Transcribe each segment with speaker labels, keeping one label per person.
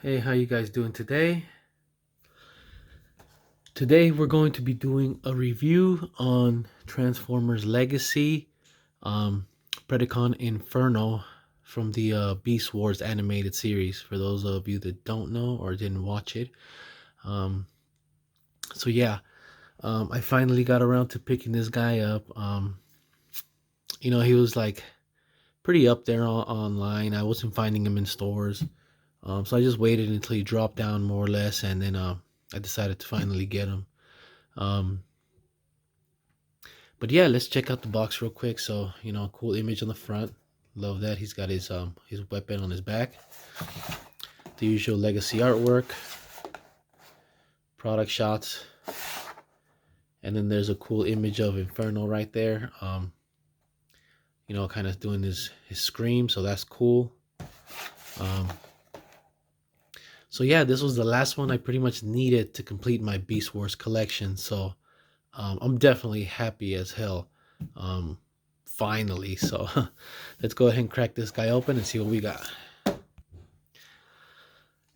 Speaker 1: Hey, how you guys doing today? Today we're going to be doing a review on Transformers Legacy, um, Predacon Inferno from the Beast Wars animated series. For those of you that don't know or didn't watch it, um, so yeah, I finally got around to picking this guy up. He was like pretty up there online. I wasn't finding him in stores, so I just waited until he dropped down more or less, and then I decided to finally get him. Um, but yeah, let's check out the box real quick. So, cool image on the front. Love that. He's got his weapon on his back. The usual legacy artwork, product shots, and then there's a cool image of Inferno right there. Kind of doing his scream, so that's cool. Um, so yeah, this was the last one I pretty much needed to complete my Beast Wars collection. So I'm definitely happy as hell. Um, Finally. So let's go ahead and crack this guy open and see what we got.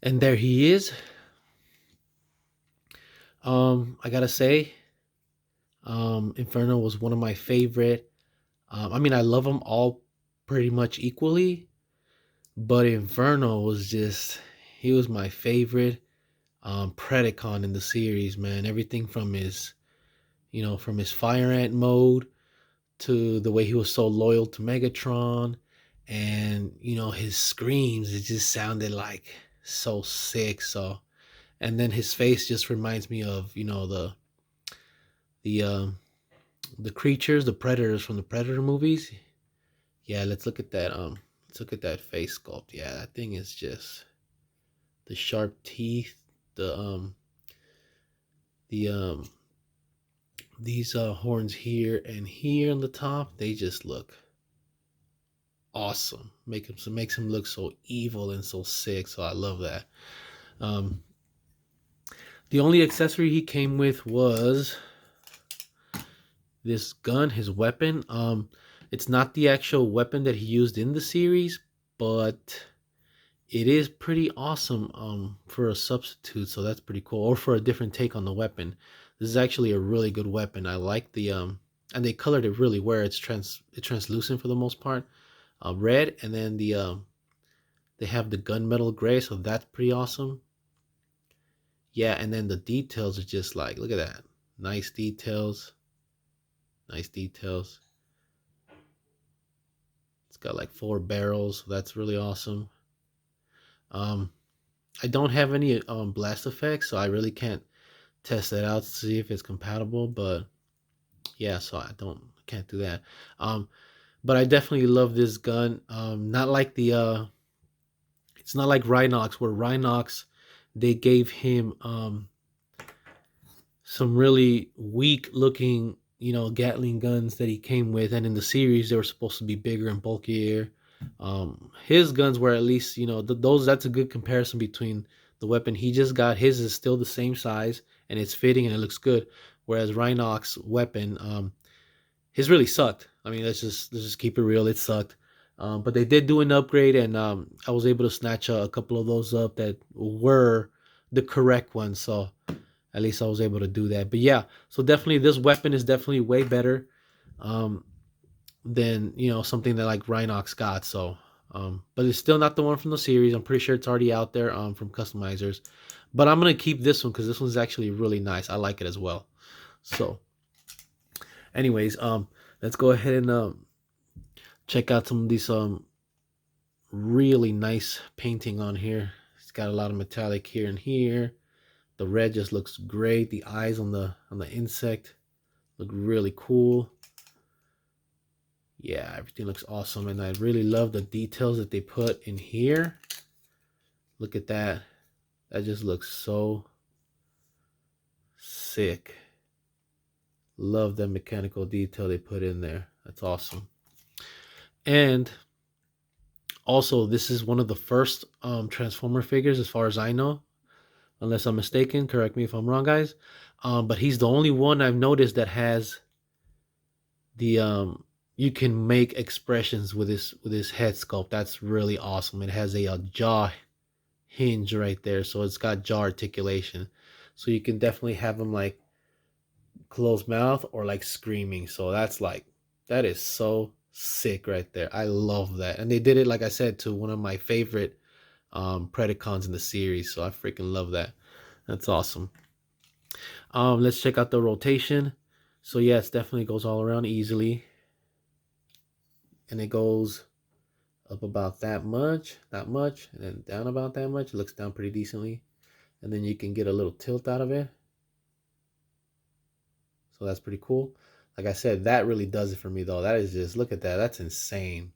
Speaker 1: And there he is. I gotta say, Inferno was one of my favorite. I love them all pretty much equally, but Inferno was just, he was my favorite Predacon in the series, man. Everything from his fire ant mode to the way he was so loyal to Megatron, and his screams, it just sounded like so sick. So, and then his face just reminds me of the the creatures, the predators from the Predator movies. Yeah, let's look at that face sculpt. Yeah, that thing is just, the sharp teeth, the these horns here and here on the top, they just look awesome. Makes him look so evil and so sick. So I love that. Um, the only accessory he came with was this gun, his weapon. It's not the actual weapon that he used in the series, but it is pretty awesome for a substitute. So that's pretty cool, or for a different take on the weapon. This is actually a really good weapon. I like the and they colored it really where it's translucent for the most part, red, and then they have the gunmetal gray, so that's pretty awesome. Yeah, and then the details are just like, look at that, nice details, nice details. It's got like 4 barrels, so that's really awesome. um I don't have any blast effects, so I really can't test that out to see if it's compatible, but yeah, so I can't do that. But I definitely love this gun. Not like the it's not like Rhinox, where Rhinox, they gave him some really weak looking, Gatling guns that he came with, and in the series they were supposed to be bigger and bulkier. His guns were at least, those. That's a good comparison between the weapon he just got. His is still the same size and it's fitting and it looks good, whereas Rhinox weapon, his really sucked. I mean, let's just keep it real. It sucked. But they did do an upgrade, and I was able to snatch a couple of those up that were the correct ones. So at least I was able to do that. But yeah, so definitely this weapon is definitely way better um, than something that like Rhinox got. So, but it's still not the one from the series. I'm pretty sure it's already out there from customizers. But I'm gonna keep this one because this one's actually really nice. I like it as well. So, anyways, let's go ahead and check out some of these really nice painting on here. It's got a lot of metallic here and here. The red just looks great. The eyes on the insect look really cool. Yeah, everything looks awesome, and I really love the details that they put in here. Look at that. That just looks so sick. Love the mechanical detail they put in there. That's awesome. And also, this is one of the first Transformer figures, as far as I know, unless I'm mistaken. Correct me if I'm wrong, guys. But he's the only one I've noticed that has the you can make expressions with his head sculpt. That's really awesome. It has a jaw hinge right there, so it's got jaw articulation. So you can definitely have him like closed mouth or like screaming. So that's like, that is so sick right there. I love that. And they did it, like I said, to one of my favorite predacons in the series. So I freaking love that. That's awesome. Let's check out the rotation. So yeah, it definitely goes all around easily. And it goes up about that much, not much, and then down about that much. It looks down pretty decently. And then you can get a little tilt out of it. So that's pretty cool. Like I said, that really does it for me though. That is just, look at that. That's insane.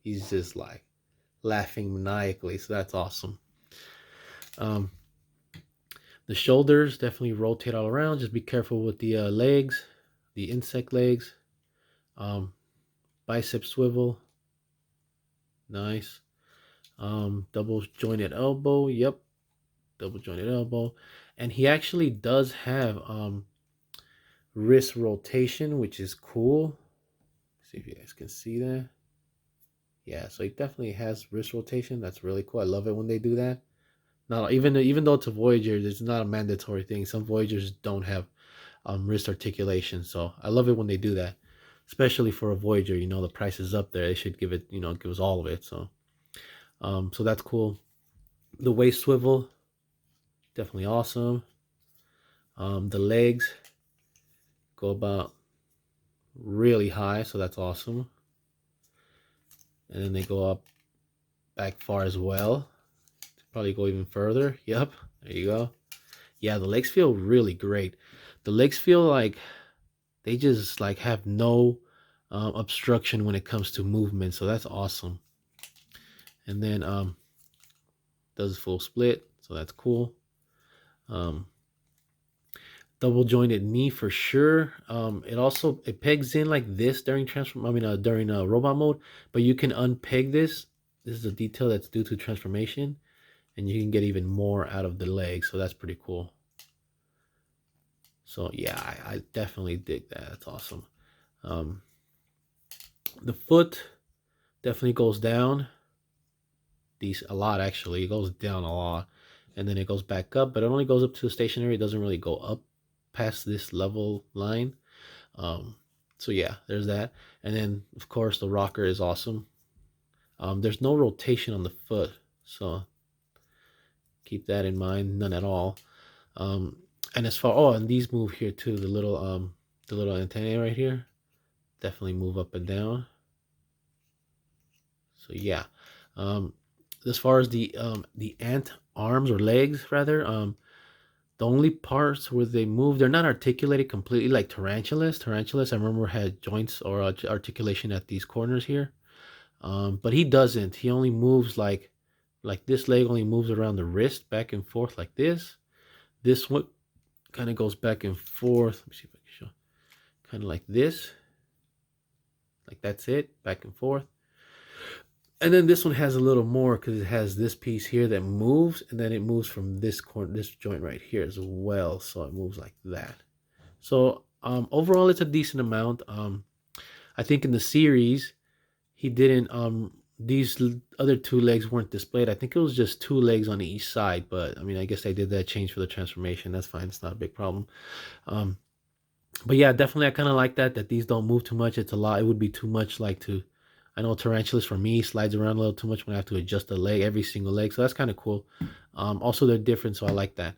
Speaker 1: He's just like laughing maniacally. So that's awesome. The shoulders definitely rotate all around. Just be careful with the legs, the insect legs. Bicep swivel. Nice. Double jointed elbow. Yep. Double jointed elbow. And he actually does have wrist rotation, which is cool. See if you guys can see that. Yeah, so he definitely has wrist rotation. That's really cool. I love it when they do that. Now, even though it's a Voyager, it's not a mandatory thing. Some Voyagers don't have wrist articulation, so I love it when they do that. Especially for a Voyager, you know, the price is up there. They should give it, you know, give us all of it. So, so that's cool. The waist swivel, definitely awesome. The legs go about really high, so that's awesome. And then they go up back far as well. Probably go even further. Yep, there you go. Yeah, the legs feel really great. The legs feel like they just like have no obstruction when it comes to movement, so that's awesome. And then does full split, so that's cool. Double jointed knee for sure. It pegs in like this during during robot mode, but you can unpeg this. This is a detail that's due to transformation, and you can get even more out of the leg, so that's pretty cool. So yeah, I definitely dig that. That's awesome. The foot definitely goes down a lot, actually. It goes down a lot, and then it goes back up, but it only goes up to the stationary. It doesn't really go up past this level line. So yeah, there's that. And then of course the rocker is awesome. There's no rotation on the foot, so keep that in mind. None at all. And as far, and these move here too. The little antennae right here definitely move up and down. So yeah. As far as the ant arms or legs rather, the only parts where they move, they're not articulated completely like tarantulas. Tarantulas, I remember, had joints or articulation at these corners here. But he doesn't. He only moves like this leg only moves around the wrist back and forth like this. This one kind of goes back and forth. Let me see if I can show. Kind of like this. Like that's it, back and forth. And then this one has a little more because it has this piece here that moves, and then it moves from this corner, this joint right here as well. So it moves like that. So overall, it's a decent amount. I think in the series, he didn't. These other two legs weren't displayed. I think it was just two legs on each side. But I mean, I guess they did that change for the transformation. That's fine. It's not a big problem. But yeah, definitely, I kind of like that these don't move too much. It's a lot. It would be too much like to. I know tarantulas for me slides around a little too much when I have to adjust the leg, every single leg. So that's kind of cool. Also, they're different, so I like that.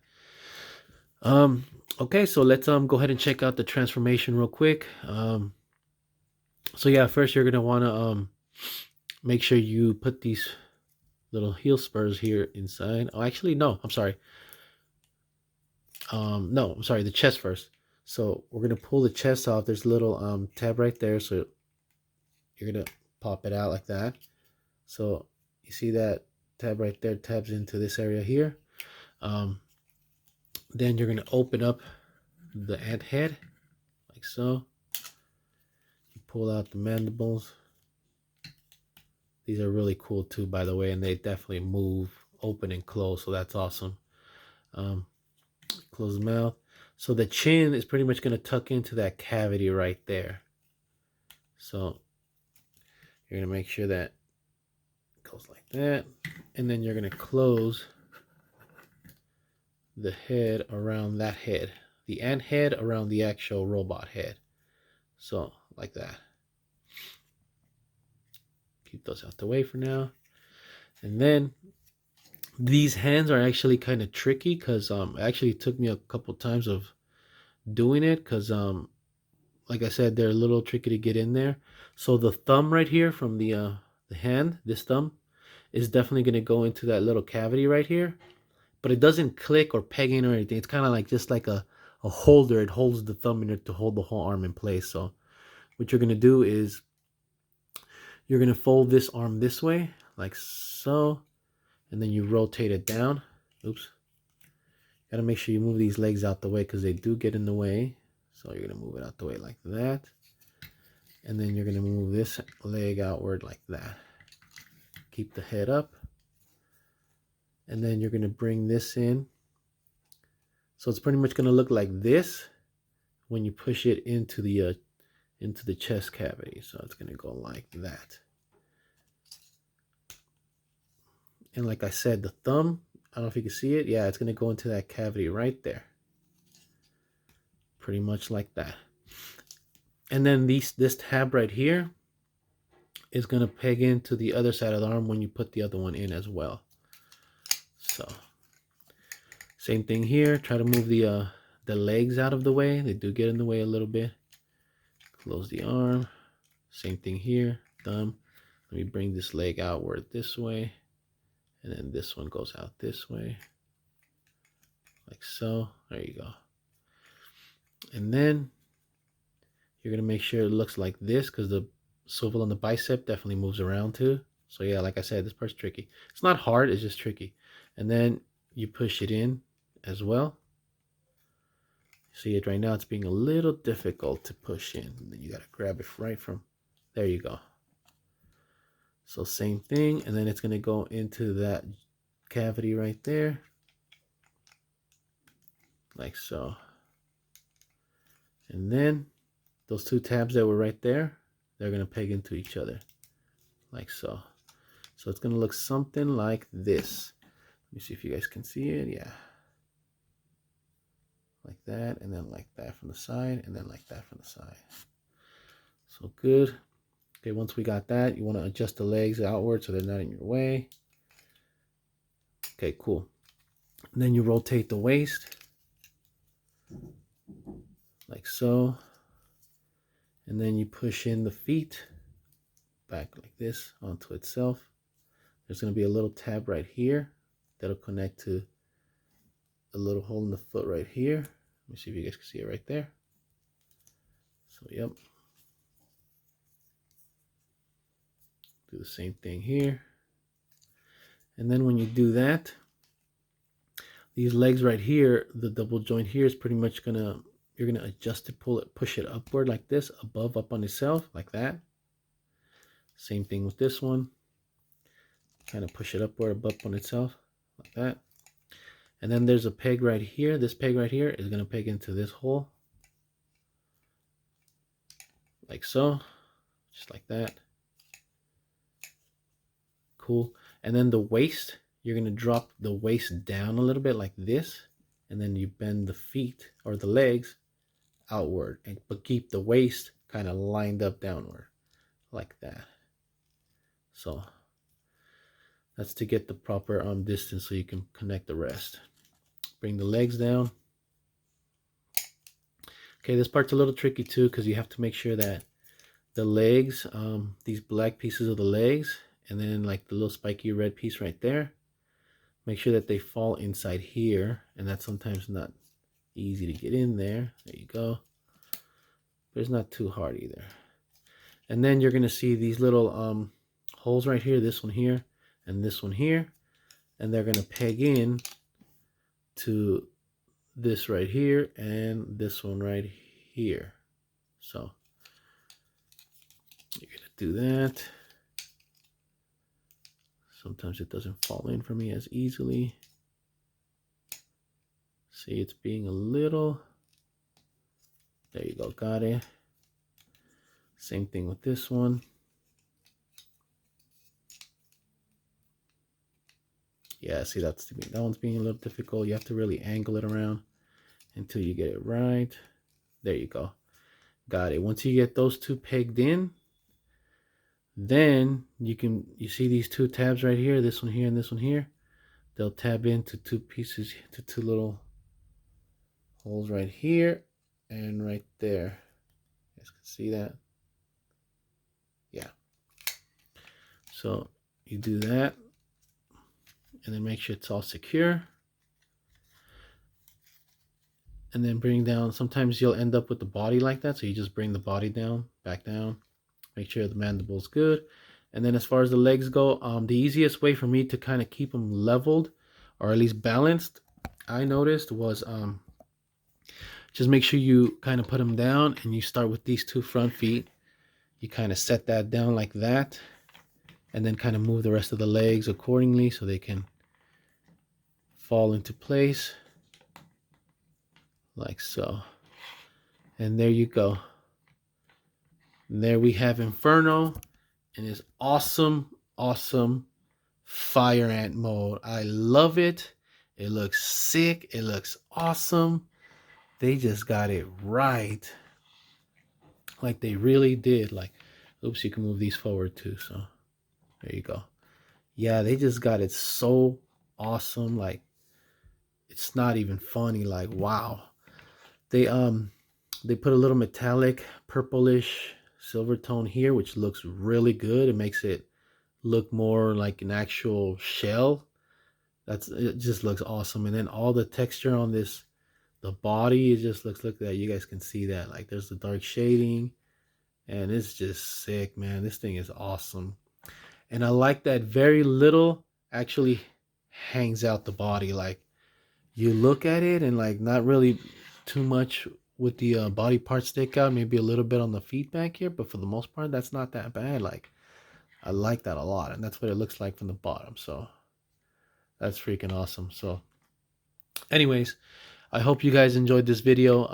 Speaker 1: Okay, so let's go ahead and check out the transformation real quick. So yeah, first you're gonna want to make sure you put these little heel spurs here inside. Oh, actually, no, I'm sorry. No, I'm sorry, the chest first. So we're gonna pull the chest off. There's a little tab right there, so you're gonna pop it out like that. So you see that tab right there tabs into this area here. Then you're going to open up the ant head like so. You pull out the mandibles. These are really cool too, by the way, and they definitely move open and close, so that's awesome. Close the mouth. So the chin is pretty much going to tuck into that cavity right there. So you're going to make sure that it goes like that, and then you're going to close the head around that head, the ant head around the actual robot head. So like that. Keep those out the way for now. And then these hands are actually kind of tricky because it actually took me a couple times of doing it because like I said, they're a little tricky to get in there. So the thumb right here from the hand, this thumb, is definitely going to go into that little cavity right here. But it doesn't click or peg in or anything. It's kind of like just like a holder. It holds the thumb in it to hold the whole arm in place. So what you're going to do is you're going to fold this arm this way, like so. And then you rotate it down. Oops. Got to make sure you move these legs out the way because they do get in the way. So you're going to move it out the way like that. And then you're going to move this leg outward like that. Keep the head up. And then you're going to bring this in. So it's pretty much going to look like this when you push it into the chest cavity. So it's going to go like that. And like I said, the thumb, I don't know if you can see it. Yeah, it's going to go into that cavity right there. Pretty much like that. And then this tab right here is going to peg into the other side of the arm when you put the other one in as well. So same thing here. Try to move the legs out of the way. They do get in the way a little bit. Close the arm. Same thing here. Thumb. Let me bring this leg outward this way. And then this one goes out this way. Like so. There you go. And then you're going to make sure it looks like this because the swivel on the bicep definitely moves around too. So yeah, like I said, this part's tricky. It's not hard, it's just tricky. And then you push it in as well. See it right now, it's being a little difficult to push in. And then you got to grab it right from, there you go. So same thing, and then it's going to go into that cavity right there. Like so. And then those two tabs that were right there, they're going to peg into each other. Like so. So it's going to look something like this. Let me see if you guys can see it. Yeah. Like that, and then like that from the side, and then like that from the side. So good. Okay, once we got that, you want to adjust the legs outward so they're not in your way. Okay, cool. And then you rotate the waist. Like so. And then you push in the feet back like this onto itself. There's going to be a little tab right here that'll connect to a little hole in the foot right here. Let me see if you guys can see it right there. So, yep. Do the same thing here. And then when you do that, these legs right here, the double joint here is pretty much you're gonna adjust it, pull it, push it upward like this, above, up on itself, like that. Same thing with this one. Kind of push it upward, above on itself, like that. And then there's a peg right here. This peg right here is gonna peg into this hole. Like so, just like that. Cool. And then the waist, you're going to drop the waist down a little bit like this, and then you bend the feet or the legs outward, but keep the waist kind of lined up downward like that. So that's to get the proper distance so you can connect the rest. Bring the legs down. Okay, this part's a little tricky too because you have to make sure that the legs, these black pieces of the legs, and then like the little spiky red piece right there, make sure that they fall inside here, and that's sometimes not easy to get in there. There you go. But it's not too hard either. And then you're going to see these little holes right here, this one here, and this one here, and they're going to peg in to this right here and this one right here. So you're going to do that. Sometimes it doesn't fall in for me as easily. See, it's being a little, there you go, got it. Same thing with this one. Yeah, see, that one's being a little difficult. You have to really angle it around until you get it right. There you go. Got it. Once you get those two pegged in, then you see these two tabs right here, this one here and this one here. They'll tab into two pieces, to two little holes right here and right there. You guys can see that? Yeah. So you do that and then make sure it's all secure. And then bring down, sometimes you'll end up with the body like that, so you just bring the body down, back down. Make sure the mandible's good. And then as far as the legs go, the easiest way for me to kind of keep them leveled, or at least balanced, I noticed was just make sure you kind of put them down and you start with these two front feet. You kind of set that down like that, and then kind of move the rest of the legs accordingly so they can fall into place like so. And there you go. And there we have Inferno in his awesome fire ant mode. I love it. It looks sick. It looks awesome. They just got it right. Like they really did. Like, oops, you can move these forward too. So there you go. Yeah, they just got it so awesome. Like, it's not even funny. Like, wow. They put a little metallic purplish silver tone here, which looks really good. It makes it look more like an actual shell. It just looks awesome. And then all the texture on this, the body, it just looks, look at that. You guys can see that. Like, there's the dark shading, and it's just sick, man. This thing is awesome. And I like that very little actually hangs out the body. Like, you look at it and like not really too much with the body parts stick out, maybe a little bit on the feet back here, but for the most part, that's not that bad. Like, I like that a lot, and that's what it looks like from the bottom. So that's freaking awesome. So anyways, I hope you guys enjoyed this video.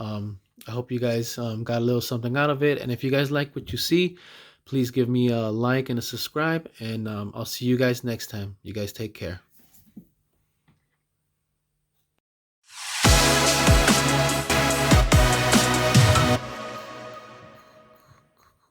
Speaker 1: I hope you guys got a little something out of it. And if you guys like what you see, please give me a like and a subscribe. And I'll see you guys next time. You guys take care.